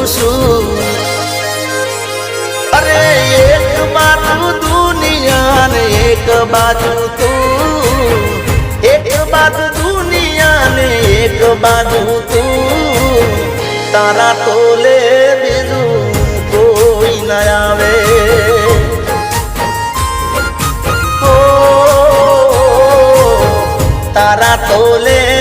છું અરે એક બાજુ દુનિયા ને એક બાજુ તું એક બાજુ દુનિયા ને એક બાજુ તું તારા તોલે બીજું કોઈ ન આવે તારા તોલે